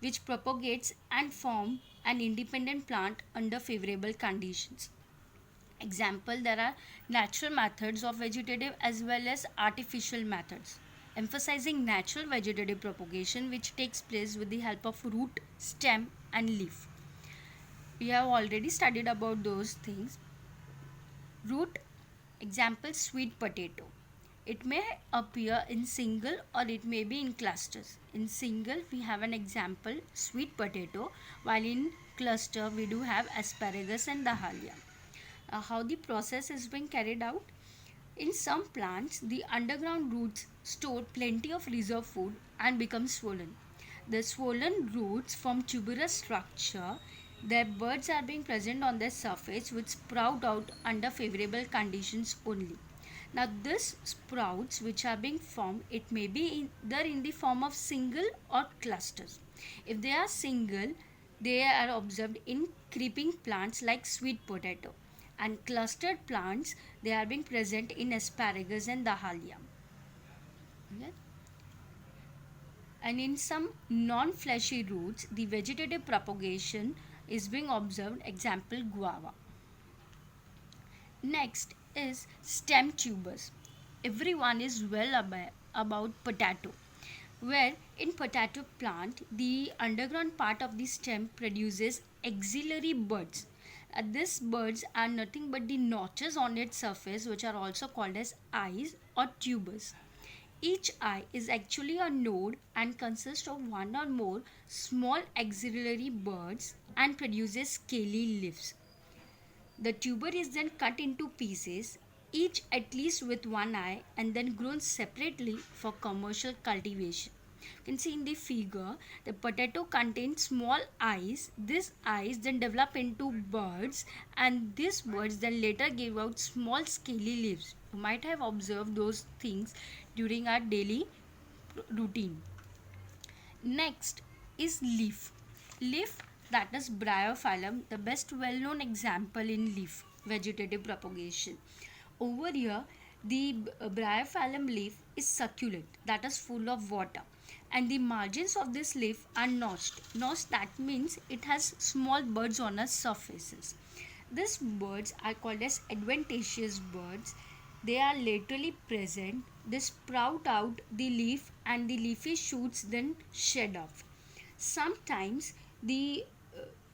which propagates and form an independent plant under favorable conditions. Example, there are natural methods of vegetative as well as artificial methods. Emphasizing natural vegetative propagation, which takes place with the help of root, stem, and leaf. We have already studied about those things. Root, example, sweet potato. It may appear in single or it may be in clusters. In single, we have an example, sweet potato, while in cluster, we do have asparagus and dahlia. How the process is being carried out? In some plants, the underground roots store plenty of reserve food and become swollen. The swollen roots form tuberous structure. Their buds are being present on their surface which sprout out under favorable conditions only. Now these sprouts which are being formed, it may be either in the form of single or clusters. If they are single, they are observed in creeping plants like sweet potato, and clustered plants, they are being present in asparagus and dahlia. Okay? And in some non-fleshy roots, the vegetative propagation is being observed, example guava. Next is stem tubers. Everyone is well aware about potato, where in potato plant the underground part of the stem produces axillary buds. These buds are nothing but the notches on its surface, which are also called as eyes or tubers. Each eye is actually a node and consists of one or more small axillary buds and produces scaly leaves. The tuber is then cut into pieces, each at least with one eye, and then grown separately for commercial cultivation. You can see in the figure, the potato contains small eyes. These eyes then develop into buds, and these buds then later give out small scaly leaves. You might have observed those things during our daily routine. Next is leaf. Leaf, that is Bryophyllum, the best well-known example in leaf vegetative propagation. Over here, the Bryophyllum leaf is succulent, that is full of water, and the margins of this leaf are notched. Notched, that means it has small buds on its surfaces. These buds are called as adventitious buds. They are laterally present. They sprout out the leaf and the leafy shoots then shed off. Sometimes the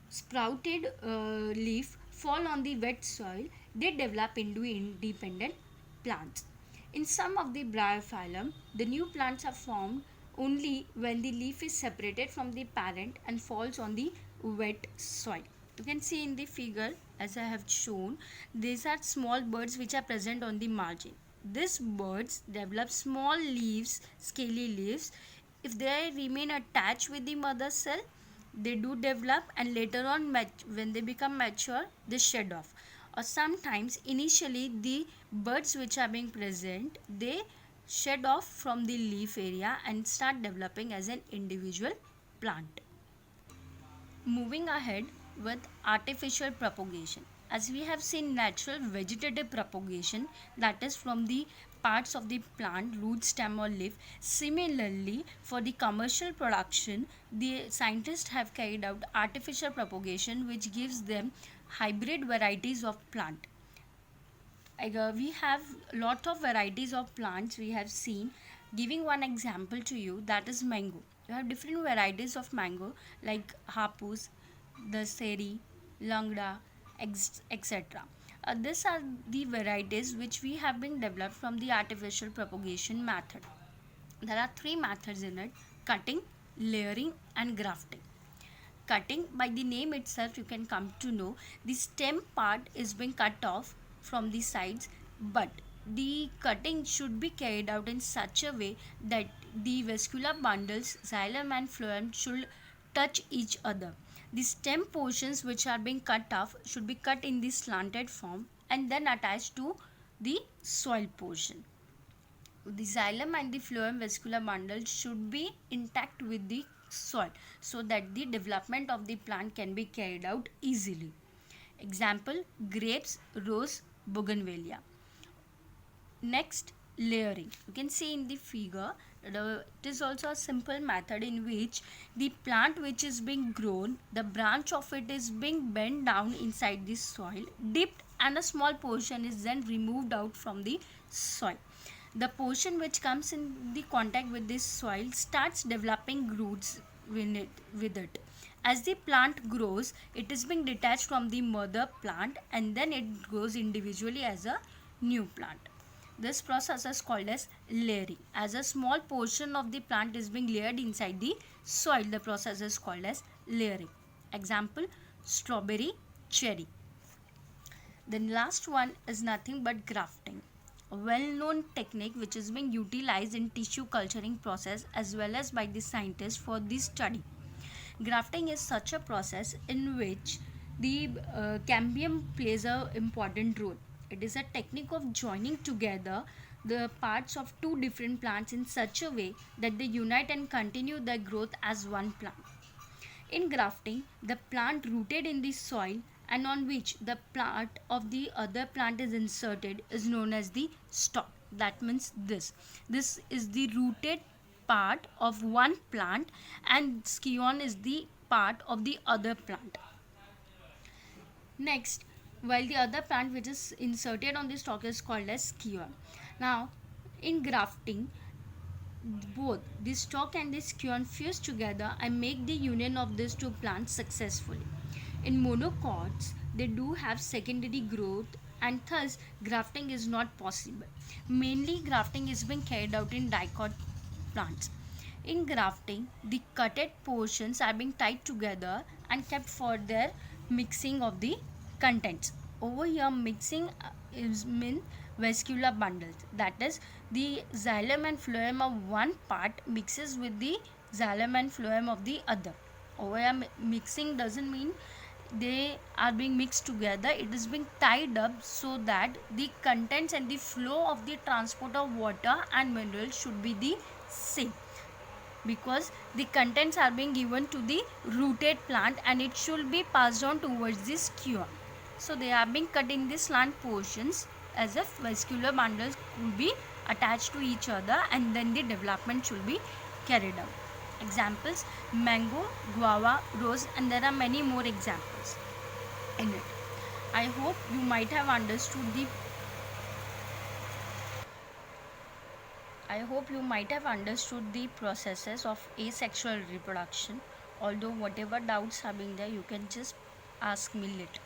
sprouted leaf fall on the wet soil. They develop into independent plants. In some of the Bryophyllum, the new plants are formed only when the leaf is separated from the parent and falls on the wet soil. You can see in the figure as I have shown, these are small buds which are present on the margin. These buds develop small leaves, scaly leaves. If they remain attached with the mother cell, they do develop, and later on when they become mature, they shed off. Or sometimes initially the buds which are being present, they shed off from the leaf area and start developing as an individual plant. Moving ahead with artificial propagation. As we have seen natural vegetative propagation, that is from the parts of the plant, root, stem or leaf. Similarly, for the commercial production, the scientists have carried out artificial propagation, which gives them hybrid varieties of plant. We have lot of varieties of plants we have seen. Giving one example to you, that is mango. You have different varieties of mango like hapus, daseri, langda, etc. These are the varieties which we have been developed from the artificial propagation method. There are three methods in it: cutting, layering and grafting. Cutting, by the name itself you can come to know, the stem part is being cut off from the sides, but the cutting should be carried out in such a way that the vascular bundles, xylem and phloem, should touch each other. The stem portions which are being cut off should be cut in the slanted form and then attached to the soil portion. The xylem and the phloem vascular bundle should be intact with the soil so that the development of the plant can be carried out easily. Example, grapes, rose, bougainvillea. Next, layering. You can see in the figure, It is also a simple method in which the plant which is being grown, the branch of it is being bent down inside the soil, dipped, and a small portion is then removed out from the soil. The portion which comes in the contact with this soil starts developing roots with it. As the plant grows, it is being detached from the mother plant and then it grows individually as a new plant. This process is called as layering. As a small portion of the plant is being layered inside the soil, the process is called as layering. Example, strawberry, cherry. The last one is nothing but grafting, a well-known technique which is being utilized in tissue culturing process as well as by the scientists for this study. Grafting is such a process in which the cambium plays an important role. It is a technique of joining together the parts of two different plants in such a way that they unite and continue their growth as one plant. In grafting, the plant rooted in the soil and on which the plant of the other plant is inserted is known as the stalk. That means this. This is the rooted part of one plant and scion is the part of the other plant. Next, while the other plant which is inserted on the stalk is called as scion. Now, in grafting, both the stalk and the scion fuse together and make the union of these two plants successfully. In monocots, they do have secondary growth and thus grafting is not possible. Mainly grafting is being carried out in dicot plants. In grafting, the cutted portions are being tied together and kept for their mixing of the contents. Over here, mixing is mean vascular bundles. That is, the xylem and phloem of one part mixes with the xylem and phloem of the other. Over here, mixing doesn't mean they are being mixed together. It is being tied up so that the contents and the flow of the transport of water and minerals should be the same, because the contents are being given to the rooted plant and it should be passed on towards the scion. So they are being cut in the slant portions as if vascular bundles will be attached to each other and then the development should be carried out. Examples, mango, guava, rose, and there are many more examples in it. I hope you might have understood the processes of asexual reproduction. Although whatever doubts are being there, you can just ask me later.